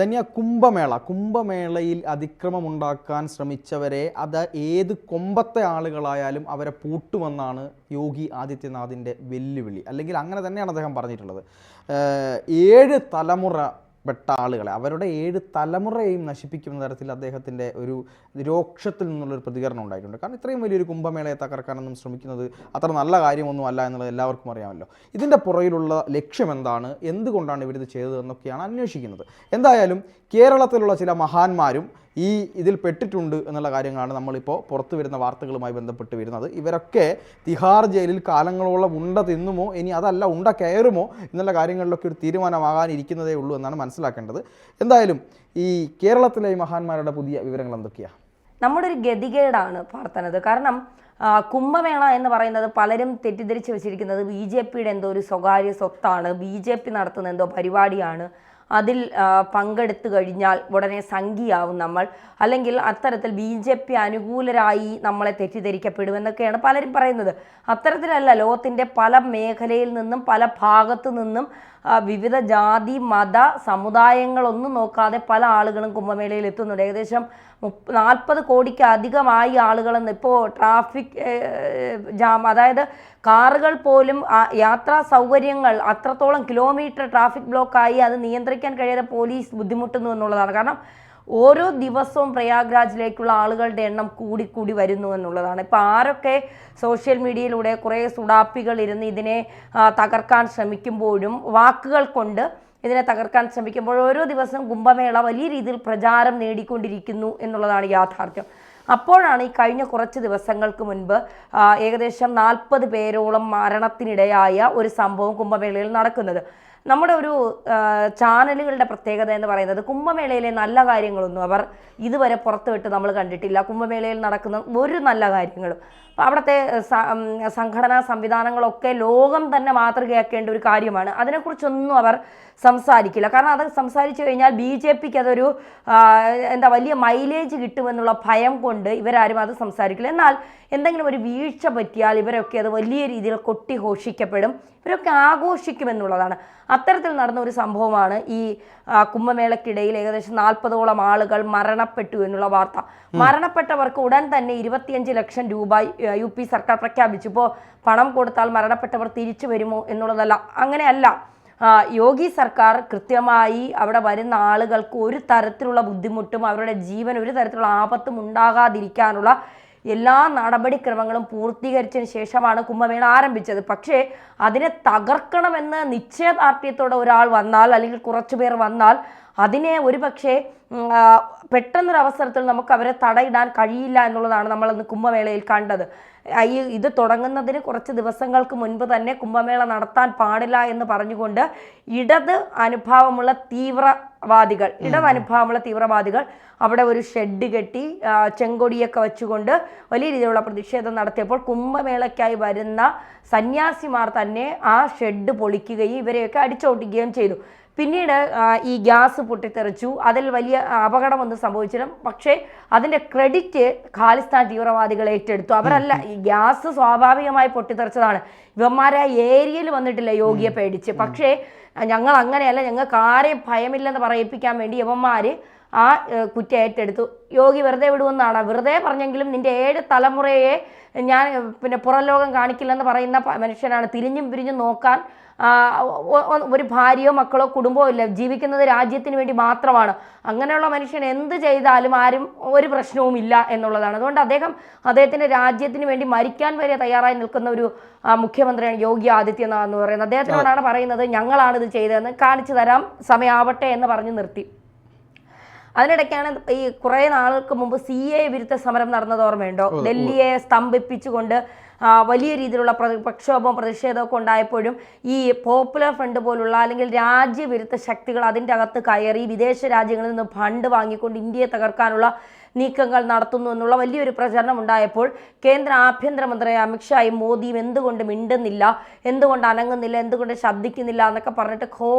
ധന്യ, കുംഭമേളയിൽ അതിക്രമമുണ്ടാക്കാൻ ശ്രമിച്ചവരെ അത് ഏത് കൊമ്പത്തെ ആളുകളായാലും അവരെ പൂട്ടുമെന്നാണ് യോഗി ആദിത്യനാഥിൻ്റെ വെല്ലുവിളി. അല്ലെങ്കിൽ അങ്ങനെ തന്നെയാണ് അദ്ദേഹം പറഞ്ഞിട്ടുള്ളത്. 7 തലമുറ പെട്ട ആളുകളെ, അവരുടെ 7 തലമുറയെയും നശിപ്പിക്കുന്ന തരത്തിൽ അദ്ദേഹത്തിൻ്റെ ഒരു രോക്ഷത്തിൽ നിന്നുള്ളൊരു പ്രതികരണം ഉണ്ടായിട്ടുണ്ട്. കാരണം ഇത്രയും വലിയൊരു കുംഭമേളയെ തകർക്കാനൊന്നും ശ്രമിക്കുന്നത് അത്ര നല്ല കാര്യമൊന്നും അല്ല എന്നുള്ളത് എല്ലാവർക്കും അറിയാമല്ലോ. ഇതിൻ്റെ പുറകിലുള്ള ലക്ഷ്യം എന്താണ്, എന്തുകൊണ്ടാണ് ഇവരിത് ചെയ്തതെന്നൊക്കെയാണ് അന്വേഷിക്കുന്നത്. എന്തായാലും കേരളത്തിലുള്ള ചില മഹാന്മാരും ഇതിൽ പെട്ടിട്ടുണ്ട് എന്നുള്ള കാര്യങ്ങളാണ് നമ്മളിപ്പോൾ പുറത്തു വരുന്ന വാർത്തകളുമായി ബന്ധപ്പെട്ട് വരുന്നത്. ഇവരൊക്കെ തിഹാർ ജയിലിൽ കാലങ്ങളോളം ഉണ്ട തിന്നുമോ, ഇനി അതല്ല ഉണ്ട കയറുമോ എന്നുള്ള കാര്യങ്ങളിലൊക്കെ ഒരു തീരുമാനമാകാനിരിക്കുന്നതേ ഉള്ളൂ എന്നാണ് മനസ്സിലാക്കേണ്ടത്. എന്തായാലും ഈ കേരളത്തിലെ ഈ മഹാന്മാരുടെ പുതിയ വിവരങ്ങൾ എന്തൊക്കെയാണ്? നമ്മുടെ ഒരു ഗതികേടാണ് പാർത്തനത്. കാരണം കുംഭമേള എന്ന് പറയുന്നത് പലരും തെറ്റിദ്ധരിച്ച് വെച്ചിരിക്കുന്നത് BJPയുടെ എന്തോ ഒരു സ്വകാര്യ സ്വത്താണ്, BJP നടത്തുന്ന എന്തോ പരിപാടിയാണ്, അതിൽ പങ്കെടുത്തു കഴിഞ്ഞാൽ ഉടനെ സംഘിയാവും നമ്മൾ, അല്ലെങ്കിൽ അത്തരത്തിൽ BJP അനുകൂലരായി നമ്മളെ തെറ്റിദ്ധരിക്കപ്പെടുമെന്നൊക്കെയാണ് പലരും പറയുന്നത്. അത്തരത്തിലല്ല. ലോകത്തിൻ്റെ പല മേഖലയിൽ നിന്നും പല ഭാഗത്തു നിന്നും വിവിധ ജാതി മത സമുദായങ്ങളൊന്നും നോക്കാതെ പല ആളുകളും കുംഭമേളയിൽ എത്തുന്നുണ്ട്. ഏകദേശം 40 കോടിക്ക് അധികമായി ആളുകളെന്ന് ഇപ്പോൾ ട്രാഫിക് ജാം, അതായത് കാറുകൾ പോലും യാത്രാ സൗകര്യങ്ങൾ അത്രത്തോളം കിലോമീറ്റർ ട്രാഫിക് ബ്ലോക്കായി അത് നിയന്ത്രിക്കാൻ കഴിയാതെ പോലീസ് ബുദ്ധിമുട്ടുന്നു എന്നുള്ളതാണ്. കാരണം ഓരോ ദിവസവും പ്രയാഗ്രാജിലേക്കുള്ള ആളുകളുടെ എണ്ണം കൂടിക്കൂടി വരുന്നു എന്നുള്ളതാണ്. ഇപ്പോൾ ആരൊക്കെ സോഷ്യൽ മീഡിയയിലൂടെ കുറേ സുഡാപ്പികൾ ഇരുന്ന് ഇതിനെ തകർക്കാൻ ശ്രമിക്കുമ്പോഴും, വാക്കുകൾ കൊണ്ട് ഇതിനെ തകർക്കാൻ ശ്രമിക്കുമ്പോൾ ഓരോ ദിവസവും കുംഭമേള വലിയ രീതിയിൽ പ്രചാരം നേടിക്കൊണ്ടിരിക്കുന്നു എന്നുള്ളതാണ് യാഥാർത്ഥ്യം. അപ്പോഴാണ് ഈ കഴിഞ്ഞ കുറച്ച് ദിവസങ്ങൾക്ക് മുൻപ് ഏകദേശം 40 പേരോളം മരണത്തിനിടയായ ഒരു സംഭവം കുംഭമേളയിൽ നടക്കുന്നത്. നമ്മുടെ ഒരു ചാനലുകളുടെ പ്രത്യേകത എന്ന് പറയുന്നത് കുംഭമേളയിലെ നല്ല കാര്യങ്ങളൊന്നും അവർ ഇതുവരെ പുറത്തുവിട്ട് നമ്മൾ കണ്ടിട്ടില്ല. കുംഭമേളയിൽ നടക്കുന്ന ഒരു നല്ല കാര്യങ്ങളും, അവിടുത്തെ സംഘടനാ സംവിധാനങ്ങളൊക്കെ ലോകം തന്നെ മാതൃകയാക്കേണ്ട ഒരു കാര്യമാണ്. അതിനെക്കുറിച്ചൊന്നും അവർ സംസാരിക്കില്ല. കാരണം അത് സംസാരിച്ചു കഴിഞ്ഞാൽ BJPക്ക് അതൊരു വലിയ മൈലേജ് കിട്ടുമെന്നുള്ള ഭയം കൊണ്ട് ഇവരാരും അത് സംസാരിക്കില്ല. എന്നാൽ എന്തെങ്കിലും ഒരു വീഴ്ച പറ്റിയാൽ ഇവരൊക്കെ അത് വലിയ രീതിയിൽ കൊട്ടിഘോഷിക്കപ്പെടും, ഇവരൊക്കെ ആഘോഷിക്കുമെന്നുള്ളതാണ്. അത്തരത്തിൽ നടന്ന ഒരു സംഭവമാണ് ഈ കുംഭമേളയ്ക്കിടയിൽ ഏകദേശം 40ഓളം ആളുകൾ മരണപ്പെട്ടു എന്നുള്ള വാർത്ത. മരണപ്പെട്ടവർക്ക് ഉടൻ തന്നെ 25 ലക്ഷം രൂപ UP സർക്കാർ പ്രഖ്യാപിച്ചു. ഇപ്പോൾ പണം കൊടുത്താൽ മരണപ്പെട്ടവർ തിരിച്ചു വരുമോ എന്നുള്ളതല്ല, അങ്ങനെയല്ല. യോഗി സർക്കാർ കൃത്യമായി അവിടെ വരുന്ന ആളുകൾക്ക് ഒരു തരത്തിലുള്ള ബുദ്ധിമുട്ടും അവരുടെ ജീവൻ ഒരു തരത്തിലുള്ള ആപത്തും ഉണ്ടാകാതിരിക്കാനുള്ള എല്ലാ നടപടിക്രമങ്ങളും പൂർത്തീകരിച്ചതിന് ശേഷമാണ് കുംഭമേള ആരംഭിച്ചത്. പക്ഷേ അതിനെ തകർക്കണമെന്ന് നിശ്ചയദാർഢ്യത്തോടെ ഒരാൾ വന്നാൽ, അല്ലെങ്കിൽ കുറച്ചു പേർ വന്നാൽ, അതിനെ ഒരുപക്ഷെ പെട്ടെന്നൊരവസരത്തിൽ നമുക്ക് അവരെ തടയിടാൻ കഴിയില്ല എന്നുള്ളതാണ് നമ്മളിന്ന് കുംഭമേളയിൽ കണ്ടത്. ഇത് തുടങ്ങുന്നതിന് കുറച്ച് ദിവസങ്ങൾക്ക് മുൻപ് തന്നെ കുംഭമേള നടത്താൻ പാടില്ല എന്ന് പറഞ്ഞുകൊണ്ട് ഇടത് അനുഭാവമുള്ള തീവ്രവാദികൾ അവിടെ ഒരു ഷെഡ് കെട്ടി ചെങ്കൊടിയൊക്കെ വെച്ചുകൊണ്ട് വലിയ രീതിയിലുള്ള പ്രതിഷേധം നടത്തിയപ്പോൾ കുംഭമേളയ്ക്കായി വരുന്ന സന്യാസിമാർ തന്നെ ആ ഷെഡ് പൊളിക്കുകയും ഇവരെയൊക്കെ അടിച്ചോട്ടിക്കുകയും ചെയ്തു. പിന്നീട് ഈ ഗ്യാസ് പൊട്ടിത്തെറിച്ചു, അതിൽ വലിയ അപകടമൊന്നും സംഭവിച്ചില്ല. പക്ഷേ അതിൻ്റെ ക്രെഡിറ്റ് ഖാലിസ്ഥാൻ തീവ്രവാദികൾ ഏറ്റെടുത്തു. അവരല്ല, ഈ ഗ്യാസ് സ്വാഭാവികമായി പൊട്ടിത്തെറിച്ചതാണ്. ഇവന്മാരെ ഏരിയയിൽ വന്നിട്ടില്ല യോഗിയെ പേടിച്ച്. പക്ഷേ ഞങ്ങൾ അങ്ങനെയല്ല, ഞങ്ങൾക്ക് ആരെയും ഭയമില്ലെന്ന് പറയിപ്പിക്കാൻ വേണ്ടി ഇവന്മാർ ആ കുറ്റം ഏറ്റെടുത്തു. യോഗി വെറുതെ വിടുമെന്നാണ്. വെറുതെ പറഞ്ഞെങ്കിലും നിൻ്റെ 7 തലമുറയെ ഞാൻ പുറം ലോകം കാണിക്കില്ലെന്ന് പറയുന്ന മനുഷ്യനാണ്. തിരിഞ്ഞും പിരിഞ്ഞും നോക്കാൻ ഒരു ഭാര്യയോ മക്കളോ കുടുംബമോ ഇല്ല, ജീവിക്കുന്നത് രാജ്യത്തിന് വേണ്ടി മാത്രമാണ്. അങ്ങനെയുള്ള മനുഷ്യൻ എന്ത് ചെയ്താലും ആരും ഒരു പ്രശ്നവും ഇല്ല എന്നുള്ളതാണ്. അതുകൊണ്ട് അദ്ദേഹത്തിൻ്റെ രാജ്യത്തിന് വേണ്ടി മരിക്കാൻ വരെ തയ്യാറായി നിൽക്കുന്ന ഒരു മുഖ്യമന്ത്രിയാണ് യോഗി ആദിത്യനാഥ് എന്ന് പറയുന്നത്. അദ്ദേഹത്തിനോടാണ് പറയുന്നത് ഞങ്ങളാണിത് ചെയ്തതെന്ന്, കാണിച്ചു തരാം, സമയാവട്ടെ എന്ന് പറഞ്ഞ് നിർത്തി. അതിനിടയ്ക്കാണ് ഈ കുറേ നാളുകൾക്ക് മുമ്പ് CAA വിരുദ്ധ സമരം നടന്നത് ഓർമ്മയുണ്ടോ? ഡൽഹിയെ സ്തംഭിപ്പിച്ചുകൊണ്ട് വലിയ രീതിയിലുള്ള പ്രക്ഷോഭവും പ്രതിഷേധമൊക്കെ ഉണ്ടായപ്പോഴും ഈ പോപ്പുലർ ഫ്രണ്ട് പോലുള്ള അല്ലെങ്കിൽ രാജ്യവിരുദ്ധ ശക്തികൾ അതിൻ്റെ അകത്ത് കയറി വിദേശ രാജ്യങ്ങളിൽ നിന്ന് ഫണ്ട് വാങ്ങിക്കൊണ്ട് ഇന്ത്യയെ തകർക്കാനുള്ള നീക്കങ്ങൾ നടത്തുന്നു എന്നുള്ള വലിയൊരു പ്രചരണം ഉണ്ടായപ്പോൾ കേന്ദ്ര ആഭ്യന്തരമന്ത്രി അമിത്ഷായും മോദിയും എന്തുകൊണ്ട് മിണ്ടുന്നില്ല, എന്തുകൊണ്ട് അനങ്ങുന്നില്ല, എന്തുകൊണ്ട് ശബ്ദിക്കുന്നില്ല എന്നൊക്കെ പറഞ്ഞിട്ട്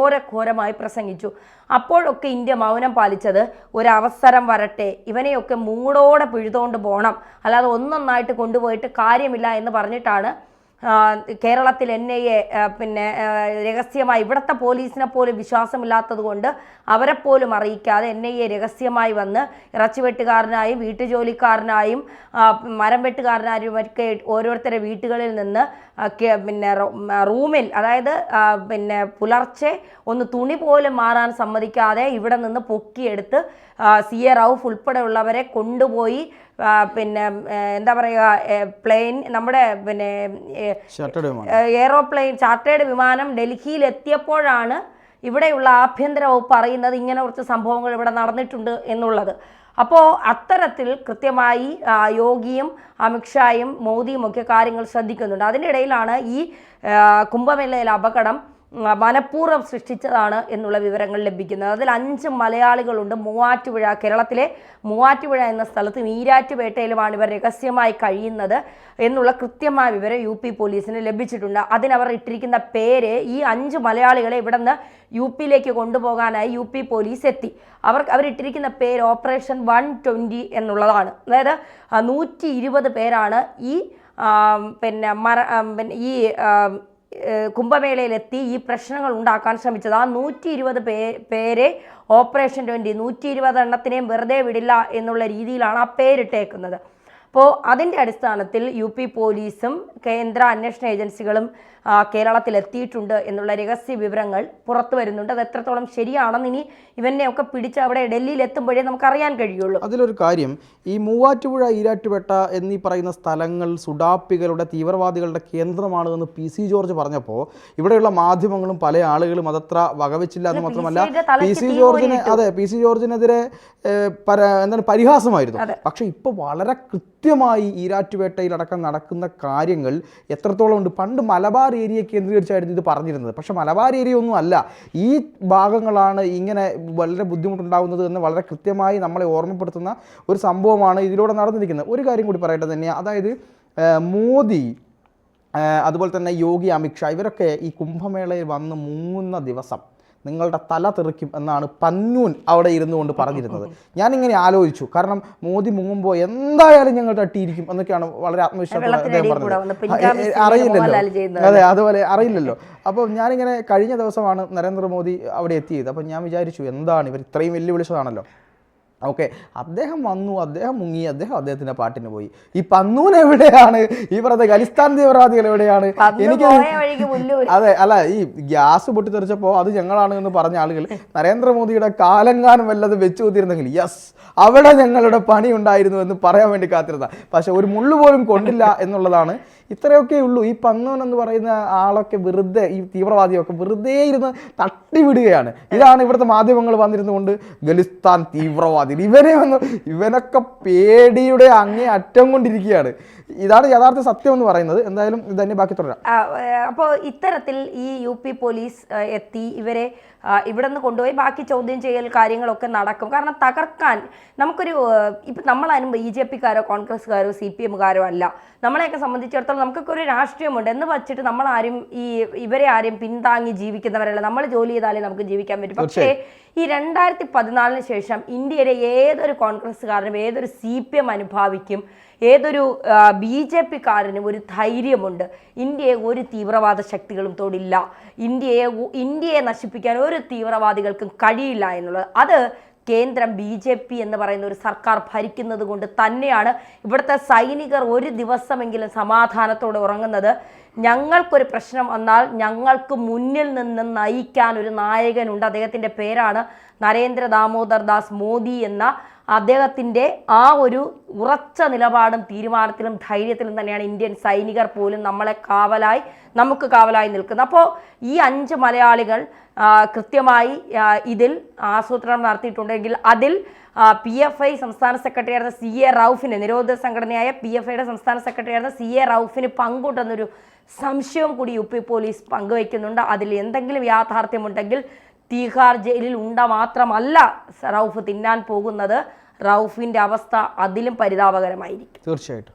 ഘോരമായി പ്രസംഗിച്ചു. അപ്പോഴൊക്കെ ഇന്ത്യ മൗനം പാലിച്ചത് ഒരവസരം വരട്ടെ, ഇവനെയൊക്കെ മൂടോടെ പിഴുതുകൊണ്ട് പോകണം, അല്ലാതെ ഒന്നൊന്നായിട്ട് കൊണ്ടുപോയിട്ട് കാര്യമില്ല എന്ന് പറഞ്ഞിട്ടാണ് കേരളത്തിൽ NIA പിന്നെ രഹസ്യമായി ഇവിടുത്തെ പോലീസിനെ പോലും വിശ്വാസമില്ലാത്തത് കൊണ്ട് അവരെപ്പോലും അറിയിക്കാതെ NIA രഹസ്യമായി വന്ന് ഇറച്ചിവെട്ടുകാരനായും വീട്ടുജോലിക്കാരനായും മരം വെട്ടുകാരനായും ഒക്കെ ഓരോരുത്തരുടെ വീട്ടുകളിൽ നിന്ന് പിന്നെ റൂമിൽ, അതായത് പിന്നെ പുലർച്ചെ ഒന്ന് തുണി പോലും മാറാൻ സമ്മതിക്കാതെ ഇവിടെ നിന്ന് പൊക്കിയെടുത്ത് CA റൌഫ് ഉൾപ്പെടെയുള്ളവരെ കൊണ്ടുപോയി പിന്നെ എന്താ പറയുക പ്ലെയിൻ നമ്മുടെ പിന്നെ എയ്റോപ്ലെയിൻ ചാർട്ടേഡ് വിമാനം ഡൽഹിയിൽ എത്തിയപ്പോഴാണ് ഇവിടെയുള്ള ആഭ്യന്തര വകുപ്പ് പറയുന്നത് ഇങ്ങനെ കുറച്ച് സംഭവങ്ങൾ ഇവിടെ നടന്നിട്ടുണ്ട് എന്നുള്ളത്. അപ്പോൾ അത്തരത്തിൽ കൃത്യമായി യോഗിയും അമിത്ഷായും മോദിയും ഒക്കെ കാര്യങ്ങൾ ശ്രദ്ധിക്കുന്നുണ്ട്. അതിൻ്റെ ഇടയിലാണ് ഈ കുംഭമേളയിലെ അപകടം മനഃപൂർവ്വം സൃഷ്ടിച്ചതാണ് എന്നുള്ള വിവരങ്ങൾ ലഭിക്കുന്നത്. അതിൽ 5 മലയാളികളുണ്ട്. മൂവാറ്റുപുഴ, കേരളത്തിലെ മൂവാറ്റുപുഴ എന്ന സ്ഥലത്തും ഈരാറ്റുപേട്ടയിലുമാണ് ഇവർ രഹസ്യമായി കഴിയുന്നത് എന്നുള്ള കൃത്യമായ വിവരം UP പോലീസിന് ലഭിച്ചിട്ടുണ്ട്. അതിനവർ ഇട്ടിരിക്കുന്ന പേര്, ഈ 5 മലയാളികളെ ഇവിടെ നിന്ന് UPയിലേക്ക് കൊണ്ടുപോകാനായി UP പോലീസ് എത്തി. അവരിട്ടിരിക്കുന്ന പേര് ഓപ്പറേഷൻ 120 എന്നുള്ളതാണ്. അതായത് 120 പേരാണ് ഈ പിന്നെ ഈ കുംഭമേളയിലെത്തി ഈ പ്രശ്നങ്ങൾ ഉണ്ടാക്കാൻ ശ്രമിച്ചത്. ആ 120 പേരെ ഓപ്പറേഷൻ 20, 120 എണ്ണത്തിനെയും വെറുതെ വിടില്ല എന്നുള്ള രീതിയിലാണ് ആ പേരിട്ടേക്കുന്നത്. അപ്പോൾ അതിൻ്റെ അടിസ്ഥാനത്തിൽ UP പോലീസും കേന്ദ്ര അന്വേഷണ ഏജൻസികളും കേരളത്തിൽ എത്തിയിട്ടുണ്ട് എന്നുള്ള രഹസ്യ വിവരങ്ങൾ പുറത്തു വരുന്നുണ്ട്. അത് എത്രത്തോളം ശരിയാണെന്ന് ഇനി ഇവനെയൊക്കെ പിടിച്ച് അവിടെ ഡൽഹിയിൽ എത്തുമ്പോഴേ നമുക്കറിയാൻ കഴിയുള്ളൂ. അതിലൊരു കാര്യം, ഈ മൂവാറ്റുപുഴ, ഈരാറ്റുപേട്ട എന്നീ പറയുന്ന സ്ഥലങ്ങൾ സുഡാപ്പികളുടെ തീവ്രവാദികളുടെ കേന്ദ്രമാണ് എന്ന് PC ജോർജ് പറഞ്ഞപ്പോൾ ഇവിടെയുള്ള മാധ്യമങ്ങളും പല ആളുകളും അതത്ര വകവെച്ചില്ല എന്ന് മാത്രമല്ല PC ജോർജിനെതിരെ എന്താണ് പരിഹാസമായിരുന്നു. പക്ഷെ ഇപ്പോൾ വളരെ കൃത്യമായി ഈരാറ്റുപേട്ടയിലടക്കം നടക്കുന്ന കാര്യങ്ങൾ എത്രത്തോളം ഉണ്ട്. പണ്ട് മലബാർ ഏരിയ കേന്ദ്രീകരിച്ചായിരുന്നു ഇത് പറഞ്ഞിരുന്നത്. പക്ഷെ മലബാർ ഏരിയ ഒന്നും അല്ല, ഈ ഭാഗങ്ങളാണ് ഇങ്ങനെ വളരെ ബുദ്ധിമുട്ടുണ്ടാകുന്നത് എന്ന് വളരെ കൃത്യമായി നമ്മളെ ഓർമ്മപ്പെടുത്തുന്ന ഒരു സംഭവമാണ് ഇതിലൂടെ നടന്നിരിക്കുന്നത്. ഒരു കാര്യം കൂടി പറയട്ടെ തന്നെയാണ്, അതായത് മോദി അതുപോലെ തന്നെ യോഗി, അമിത്ഷാ ഇവരൊക്കെ ഈ കുംഭമേളയിൽ വന്ന് മുങ്ങുന്ന ദിവസം നിങ്ങളുടെ തല തെറിക്കും എന്നാണ് പന്നൂൻ അവിടെ ഇരുന്നു കൊണ്ട് പറഞ്ഞിരുന്നത്. ഞാനിങ്ങനെ ആലോചിച്ചു, കാരണം മോദി മുങ്ങുമ്പോൾ എന്തായാലും ഞങ്ങൾ തട്ടിയിരിക്കും എന്നൊക്കെയാണ് വളരെ ആത്മവിശ്വാസത്തോടെ അദ്ദേഹം പറഞ്ഞത്. അറിയില്ലല്ലോ, അതെ, അതുപോലെ അറിയില്ലല്ലോ. അപ്പോൾ ഞാനിങ്ങനെ കഴിഞ്ഞ ദിവസമാണ് നരേന്ദ്രമോദി അവിടെ എത്തിയത്. അപ്പോൾ ഞാൻ വിചാരിച്ചു എന്താണ് ഇവർ ഇത്രയും വെല്ലുവിളിച്ചതാണല്ലോ. ഓക്കെ, അദ്ദേഹം വന്നു, അദ്ദേഹം മുങ്ങി, അദ്ദേഹത്തിൻ്റെ പാട്ടിന് പോയി. ഈ പന്നൂൻ എവിടെയാണ്? ഈ പറഞ്ഞ ഖലിസ്ഥാൻ തീവ്രവാദികൾ എവിടെയാണ്? എനിക്ക് അതെ, അല്ല, ഈ ഗ്യാസ് പൊട്ടിത്തെറിച്ചപ്പോൾ അത് ഞങ്ങളാണ് എന്ന് പറഞ്ഞ ആളുകൾ നരേന്ദ്രമോദിയുടെ കാലങ്കാനം വല്ലതും വെച്ചു കൂത്തിയിരുന്നെങ്കിൽ യെസ് അവിടെ ഞങ്ങളുടെ പണി ഉണ്ടായിരുന്നു എന്ന് പറയാൻ വേണ്ടി കാത്തിരുന്ന, പക്ഷെ ഒരു മുള്ളു പോലും കൊണ്ടില്ല എന്നുള്ളതാണ്. ഇത്രയൊക്കെ ഉള്ളൂ. ഈ പന്നൂൻ എന്ന് പറയുന്ന ആളൊക്കെ വെറുതെ, ഈ തീവ്രവാദിയൊക്കെ വെറുതെ ഇരുന്ന് തട്ടിവിടുകയാണ്. ഇതാണ് ഇവിടുത്തെ മാധ്യമങ്ങൾ വന്നിരുന്നുകൊണ്ട് ഖലിസ്ഥാൻ തീവ്രവാദി, ഇവനൊക്കെ പേടിയുടെ അങ്ങേ അറ്റം കൊണ്ടിരിക്കുകയാണ്. ഇതാണ് യഥാർത്ഥ സത്യം എന്ന് പറയുന്നത്. എന്തായാലും ഇത് തന്നെ ബാക്കി തുടരാം. അപ്പോൾ ഇത്തരത്തിൽ ഈ UP പോലീസ് എത്തി ഇവരെ ഇവിടെ നിന്ന് കൊണ്ടുപോയി ബാക്കി ചോദ്യം ചെയ്യൽ കാര്യങ്ങളൊക്കെ നടക്കും. കാരണം തകർക്കാൻ നമുക്കൊരു ഇപ്പം നമ്മളാരും BJPക്കാരോ കോൺഗ്രസ്സുകാരോ CPMകാരോ അല്ല. നമ്മളെയൊക്കെ സംബന്ധിച്ചിടത്തോളം നമുക്കൊക്കെ ഒരു രാഷ്ട്രീയമുണ്ട് എന്ന് വച്ചിട്ട് നമ്മളാരും ഇവരെ ആരും പിന്താങ്ങി ജീവിക്കുന്നവരല്ല. നമ്മൾ ജോലി ചെയ്താലേ നമുക്ക് ജീവിക്കാൻ പറ്റും. പക്ഷേ ഈ 2014 ശേഷം ഇന്ത്യയിലെ ഏതൊരു കോൺഗ്രസ്സുകാരനും ഏതൊരു CPM അനുഭാവിക്കും ഏതൊരു BJPക്കാരനും ഒരു ധൈര്യമുണ്ട്. ഇന്ത്യയെ ഒരു തീവ്രവാദ ശക്തികളും തൊടില്ല, ഇന്ത്യയെ നശിപ്പിക്കാൻ ഒരു തീവ്രവാദികൾക്കും കഴിയില്ല എന്നുള്ളത്. അത് കേന്ദ്രം BJP എന്ന് പറയുന്ന ഒരു സർക്കാർ ഭരിക്കുന്നത് കൊണ്ട് തന്നെയാണ് ഇവിടുത്തെ സൈനികർ ഒരു ദിവസമെങ്കിലും സമാധാനത്തോടെ ഉറങ്ങുന്നത്. ഞങ്ങൾക്കൊരു പ്രശ്നം വന്നാൽ ഞങ്ങൾക്ക് മുന്നിൽ നിന്ന് നയിക്കാൻ ഒരു നായകനുണ്ട്. അദ്ദേഹത്തിൻ്റെ പേരാണ് നരേന്ദ്ര ദാമോദർ ദാസ് മോദി എന്ന അദ്ദേഹത്തിൻ്റെ ആ ഒരു ഉറച്ച നിലപാടും തീരുമാനത്തിലും ധൈര്യത്തിലും തന്നെയാണ് ഇന്ത്യൻ സൈനികർ പോലും നമുക്ക് കാവലായി നിൽക്കുന്നത്. അപ്പോൾ ഈ 5 മലയാളികൾ കൃത്യമായി ഇതിൽ ആസൂത്രണം നടത്തിയിട്ടുണ്ടെങ്കിൽ അതിൽ PFI സംസ്ഥാന സെക്രട്ടറി ആയിരുന്ന CA റൌഫിന്, നിരോധിത സംഘടനയായ PFIയുടെ സംസ്ഥാന സെക്രട്ടറി ആയിരുന്ന CA റൌഫിന് പങ്കുണ്ടെന്നൊരു സംശയവും കൂടി UP പോലീസ് പങ്കുവയ്ക്കുന്നുണ്ട്. അതിൽ എന്തെങ്കിലും യാഥാർത്ഥ്യമുണ്ടെങ്കിൽ തീഹാർ ജയിലിൽ മാത്രമല്ല റൌഫ് തിന്നാൻ പോകുന്നത്. റൌഫിൻ്റെ അവസ്ഥ അതിലും പരിതാപകരമായിരിക്കും. തീർച്ചയായിട്ടും.